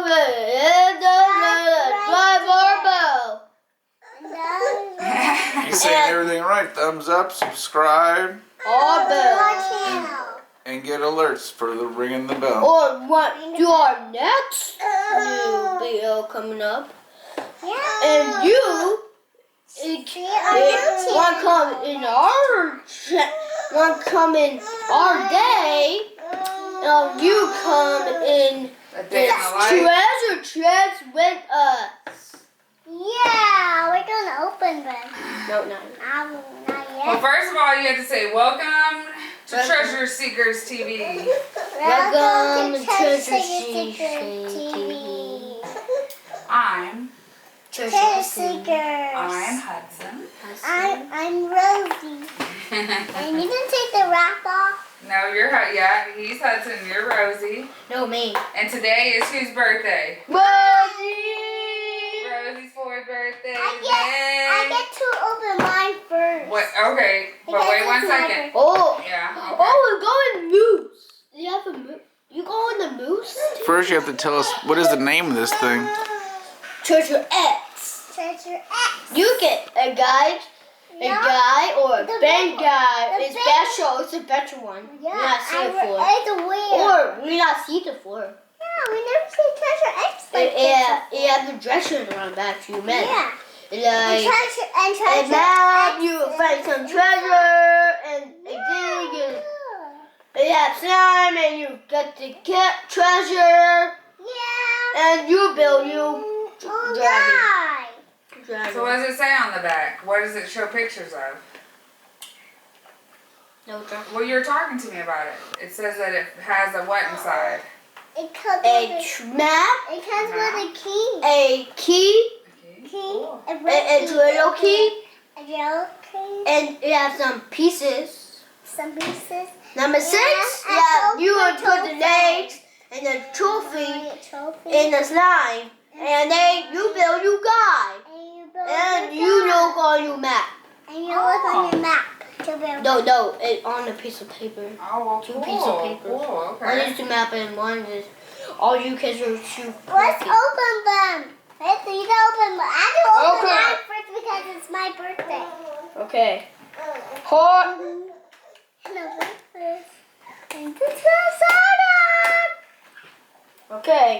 Drive our bell. You saying everything right. Thumbs up, subscribe, Our bell. and get alerts for the ringing the bell. Or what to our next new video coming up. And you want to come in want to come in our day. You come in treasure chest with us. Yeah, we're gonna open them. No, not Not yet. Well, first of all, you have to say welcome to Treasure Seekers TV. Welcome to Treasure Seeker TV. I'm Treasure Seekers. I'm Hudson. I'm Rosie. And you can take the wrap off. No, he's Hudson. You're Rosie. No, me. And today is whose birthday? Rosie! Rosie's 4th birthday I get to open mine first. What? Okay, but wait 1 second. Oh, Yeah. Okay. oh, we're going moose. You have a moose. You going the moose? First, you have to tell us what is the name of this thing. Treasure X. Treasure X. You get a guy or a big guy. It's special. It's a better one. Yeah, We not see it for. Or Or we not see it for. yeah, we never see Treasure X like It has the dressing around the back. You met. Yeah. Like, And treasure and now you find some treasure and again you have slime and you get the treasure Yeah. and you build you Oh, dragon. So what does it say on the back? What does it show pictures of? No dragon. Well, you're talking to me about it. It says that it has a what inside? It comes A map, with a key. a key, Okay. Key. A a little key, A yellow key. and it has some pieces. Some pieces. Number 6, you would put the legs and the trophy in the slime, and then you build your guy, and you look on your map. And you look on your map to build. No, it on a piece of paper. Oh, well, 2 cool. pieces of paper. Cool, One okay. is the map and one is all you kids are shoot. Let's open them. Let's you open them. I have to open Okay. mine first because it's my birthday. Okay. Hot. And open this. And this is soda. Okay.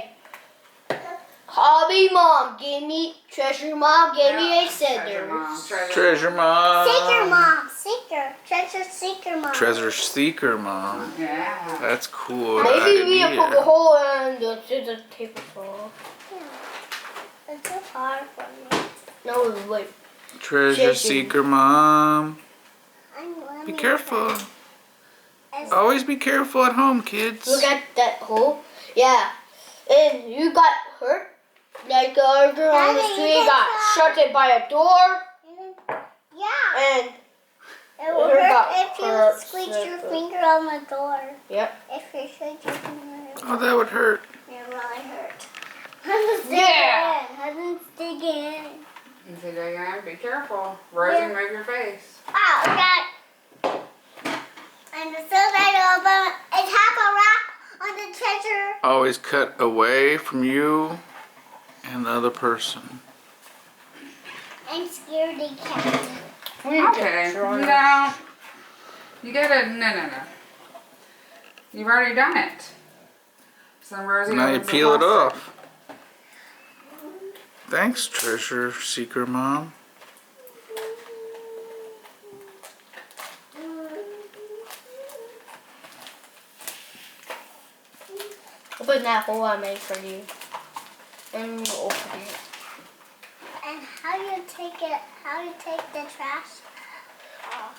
Hobby mom gave me treasure. Mom gave me a cinder. Treasure Mom. Seeker mom. Seeker. Treasure seeker mom. Treasure Seeker Mom. Yeah. That's cool. Maybe we idea. poke a hole and the scissors paper fall. It's so hard for me. No, wait. Treasure Seeker Mom. Let Be me careful. try. It's- Always be careful at home, kids. Look at that hole. Yeah. And you got hurt. Like the other girl on the Daddy, you street can got try. shut by a door. Yeah. And It would What hurt about if you hurt squeeze your slipper? finger on the door. yep. If you squeeze your finger, Oh, that would hurt. it really hurt. Husband's Yeah. digging. Husband's digging. And so again, be careful. Rosie, Yeah. move your face. Oh, God. And the silver open. It's half a rock on the treasure. Always cut away from you and the other person. And scaredy cat. Okay. No. You gotta, no. You've already done it. So Rosie Now you opens the peel it plastic. off. Thanks, Treasure Seeker Mom. Open that hole I made for you. And you open it. And how do you take it? How do you take the trash?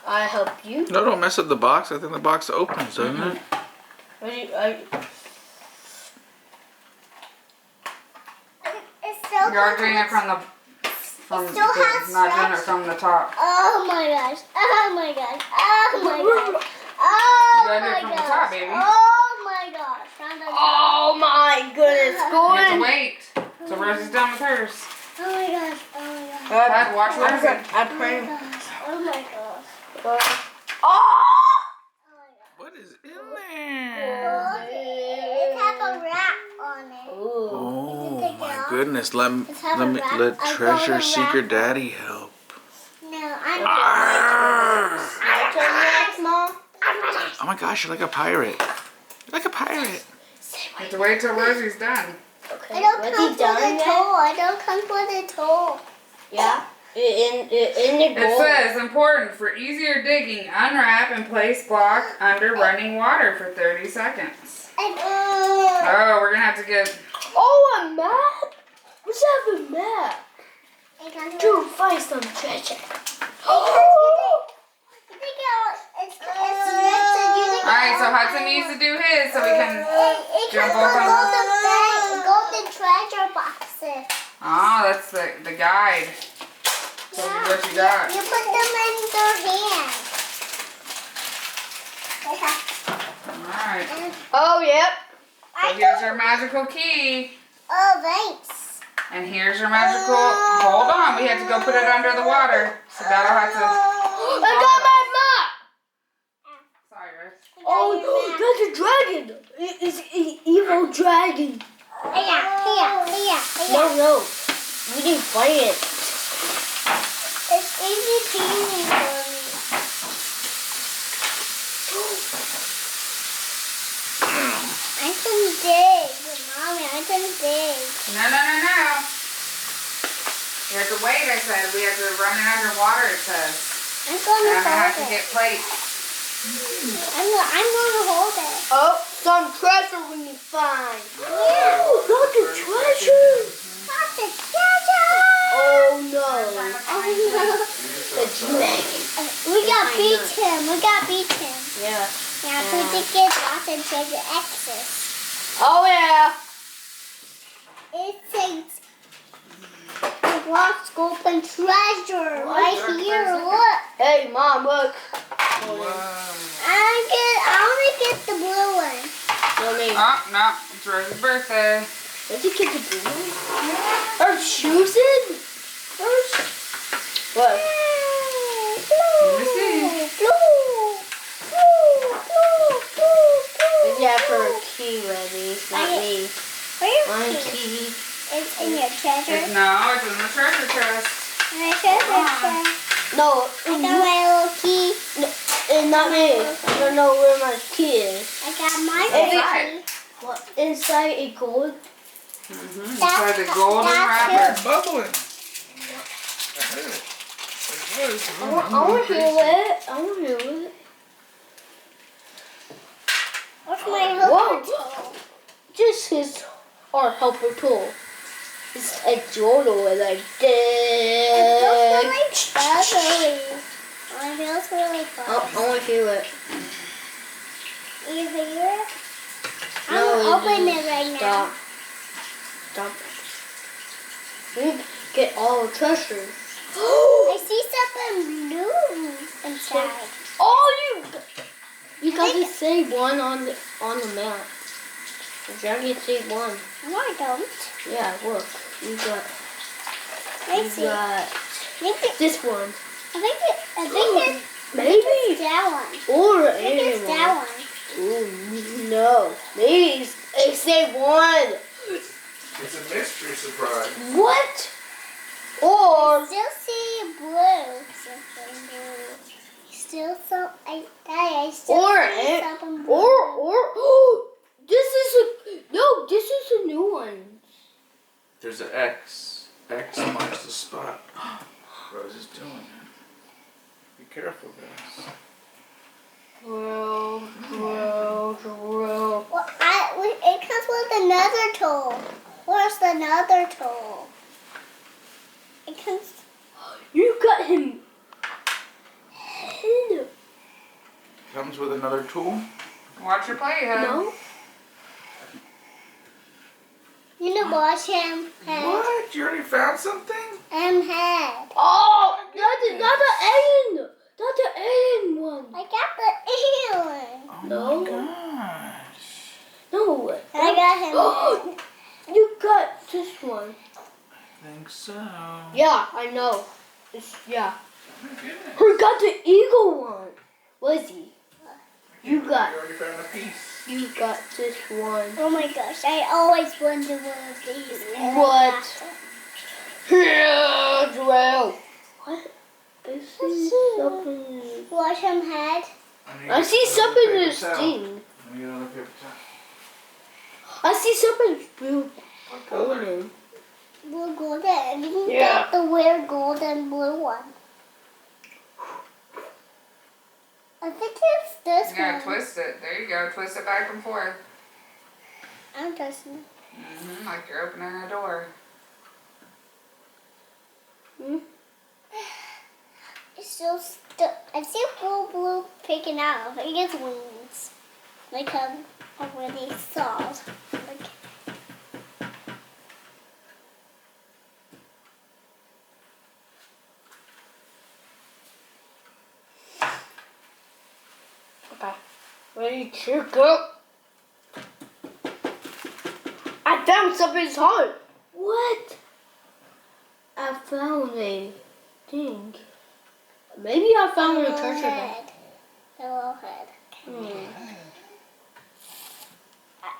I help you. No, don't mess up the box. I think the box opens, doesn't it? It's still You're doing it from the, still has not doing it scratch. from the top. Oh my gosh. Oh my gosh. Oh my gosh. Oh You gotta do my it from the gosh. top, baby. Oh my gosh. From the top. Oh my goodness, You have to going. wait. So Rosie's done with hers. Oh my gosh. Oh my gosh. Dad, watch Rosie. I pray. Oh my gosh. Oh! Oh my gosh. What is in there? It has a wrap on it. Ooh. Oh. goodness. Let have a wrap- let a Treasure golden Seeker wrapper. Daddy help. No, I'm Arrgh. My turn next, Mom. Oh my gosh, you're like a pirate. You're like a pirate. You have to wait till Rosie's done. Okay. I don't Was come he for done the yet? toll. I don't come for the toll. Yeah. In the It goal. says, important for easier digging, unwrap and place block under running water for 30 seconds. And, Oh, we're gonna have to get, Oh, a map. Let's have a map I can't to find some treasure. alright, so Hudson needs to do his so we can, It jump comes with over. golden treasure boxes. oh, that's the guide. So what you got? You put them in their hands. Alright, Oh, yep. so here's your magical key. Oh, thanks. And here's your magical, hold on, we have to go put it under the water. So that'll have to, I got my map. sorry, Rose. Oh, that's a dragon. It's an evil dragon. No. We didn't find it. It's easy peasy for me. I can dig, Mommy. I can dig. No. You have to wait, I said. We have to run it underwater, it says. I'm And gonna I'm gonna have hold to it. get plates. I'm gonna hold it. Oh, some treasure we can find. Yeah. Oh, look at treasure. Lots of treasure. Oh no. Oh no. The dragon. We got beat him. Yeah. Now we did get lots of treasure access. Oh yeah. It says the lost golden treasure right here. Look. Hey, Mom, look. I only get the blue one. Let me. Oh, no, it's Rosie's birthday. Did you get the blue one? Her shoes in? What? Let me see. Did you have her key ready? Not me. My Where's it? key. It's in your treasure. No, it's in the treasure chest. My treasure chest. No, I got my little key. and not me. I don't know where my key is. I got my Inside. key. What? Inside a gold? Inside the golden that's wrapper. It's bubbling. I heard it. It was. I want to hear it. I want to hear it. What's my helper Whoa. tool? Just his our helper tool. It's a journal and like It this. feels really bubbles. It feels really fun. I want to hear it. You hear it? No, I'm you gonna open didn't. it right now. Stop. We get all the treasures. I see something blue inside. Oh, you got to say one on the map. You only say one. No, I don't. Yeah, look. You got. I You see. got I think this one. I think it's Maybe. that one. Or I think it's anyone. that one. Ooh, no. Maybe say one. It's a mystery surprise. What? Or Still see blue. Something blue. Still some. I still see something blue. or this is a new one. There's an X. X marks the spot. Rose is doing it. Be careful, guys. Drill. Well, it comes with another tool. Where's another tool? It comes. You got him. Comes with another tool. Watch your plate, huh? No. You know, watch him head. What? You already found something? Head. Oh, not the end. Not the end one. I got the alien. Oh No. my gosh. I No. got him. Head. You got this one. I think so. Yeah, I know. Yeah. Oh my goodness. Who got the eagle one? Lizzie. You got. You already found a piece. You got this one. Oh my gosh, I always wanted one of these. What? Yeah, well. What? I see something. Wash him head. I see something in his thing. Let me get another paper towel. I see something blue golden. Blue golden. You can Yeah. get the weird golden blue one. I think it's this You gotta one. twist it. There you go. Twist it back and forth. I'm twisting. Like you're opening a door. It's still stuck. I see blue picking out. I think it's wings. Like I already saw. Like, Okay. Ready to go. I found something's heart. What? I found a thing. Maybe I found a treasure bag. head. The little head. Hmm.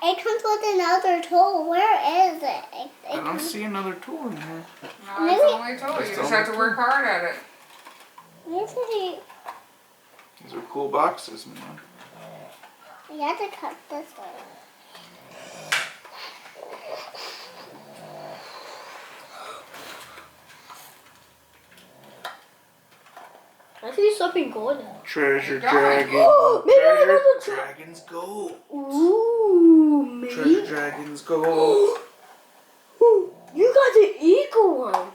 It comes with another tool. Where is it? I don't see another tool in here. No, it's Maybe- the only tool. You That's the just have to only work hard at it. Where's it? These are cool boxes, man. You have to cut this one. I see something golden. Treasure Got it. dragon. Maybe I Treasure have a dragons gold. Ooh, maybe. Treasure dragons gold. Ooh, you got the eagle one.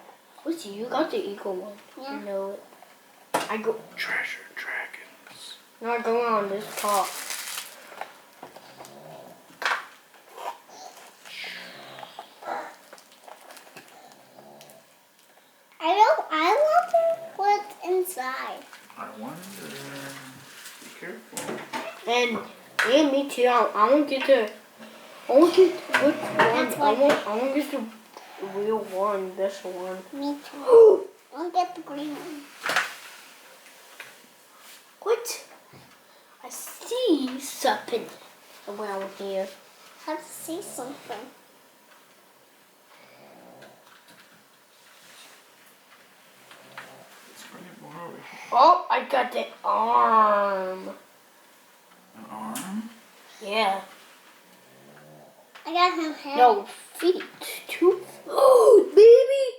What's you got the eagle one? Yeah. I know it. I go. Treasure dragons. Not going on this top. I wonder what's inside. I wonder. Be careful. And me too. I won't get the. I won't get which one. That's why- I won't get the real one. This one. Me too. I'll get the green one. What? I see something around here. I have to see something. Let's bring it more over here. Oh, I got the arm. An arm? Yeah. I got him head. No, feet. Tooth. Oh, baby.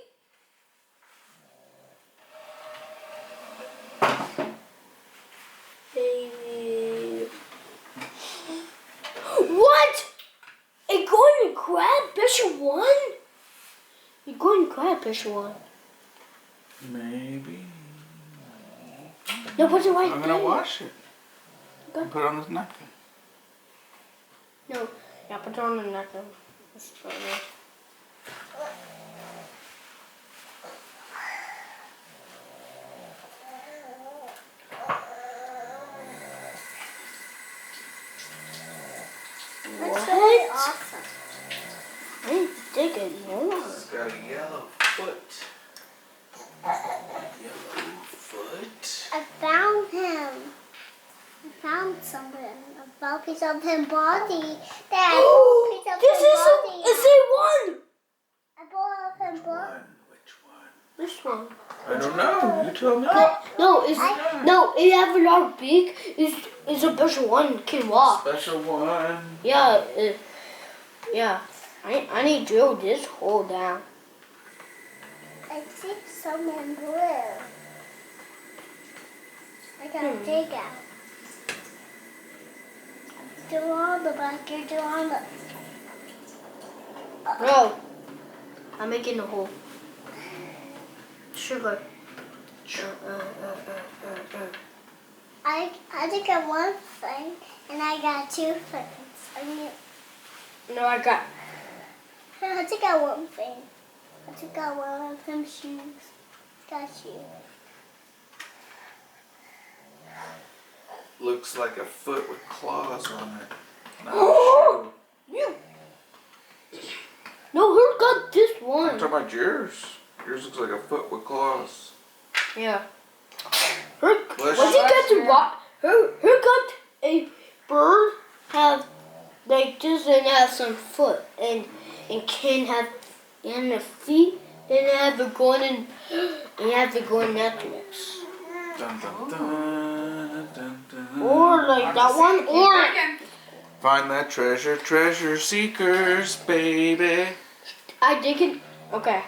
Baby. What? A golden crab picture one? A golden crab picture one. Maybe. No, put it right I'm there. gonna wash it. Okay. And put it on this napkin. No, yeah, put it on the napkin. Let's try this. That's really awesome. I dig it more. It's got a yellow foot. Yellow foot. I found him. I found something. I found a piece of his body. Dad, I found a piece of This his is body. a one. I bought his body. Which one? This one. I don't know. You tell me. No, it have a large beak. It's a special one can walk. Special one. Yeah, yeah. I need to drill this hole down. I see something blue. I gotta dig out. Do on the back, you do on the. No, I'm making a hole. Sugar. I think I one thing and I got two things. No, I got. I think I one thing. I think I one of them shoes. Got you. Looks like a foot with claws on it. Not a Oh! shoe. You. No, who got this I'm one? talking about yours. Yours looks like a foot with claws. Yeah. Her, Bless was you. he got to rock? Her got a bird have like this and have some foot and can have and the feet, then I have a golden, and I have the golden necklace. Dun, dun, dun, dun, dun. Or like that one, Keep or digging. Find that treasure, treasure seekers, baby. I dig it. Okay.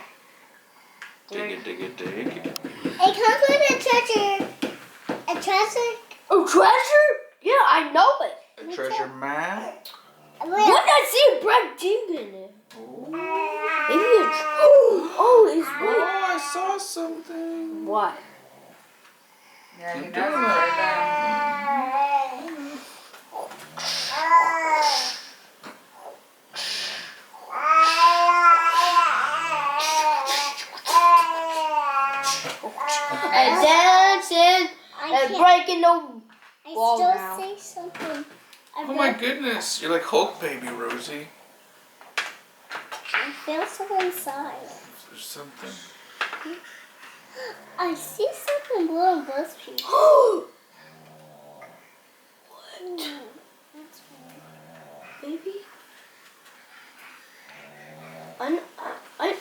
Dig it, dig it, dig it. It comes with a treasure. A treasure. Oh, treasure? Yeah, I know it. A treasure map. What did I see a black gem in it? Maybe it's. Oh, it's white. Oh, I saw something. What? Yeah, he Keep does doing play that. them. And dancing I and can't. breaking the. I wall still now. say something. Oh my goodness, you're like Hulk baby, Rosie. I feel something inside. There's something. I see something blue and bushy. Baby? I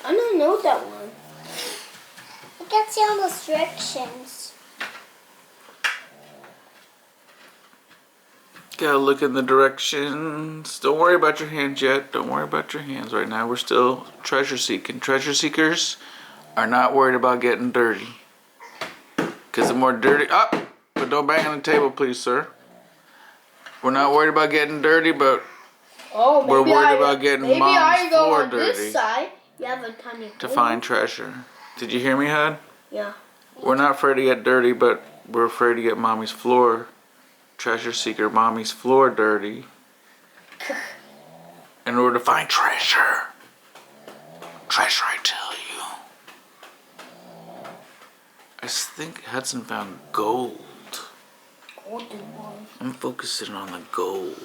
don't know that one. I can see all the restrictions. Gotta look in the directions. Don't worry about your hands yet. Don't worry about your hands right now. We're still treasure seeking. Treasure seekers are not worried about getting dirty. Because the more dirty... Oh! But don't bang on the table, please, sir. We're not worried about getting dirty, but Oh, maybe we're worried about getting maybe mom's I go floor on dirty this side. You have a tiny to hole. find treasure. Did you hear me, Hud? Yeah. We're not afraid to get dirty, but we're afraid to get mommy's floor, treasure seeker, mommy's floor dirty in order to find treasure. Treasure, I tell you. I think Hudson found gold. Golden one. I'm focusing on the gold.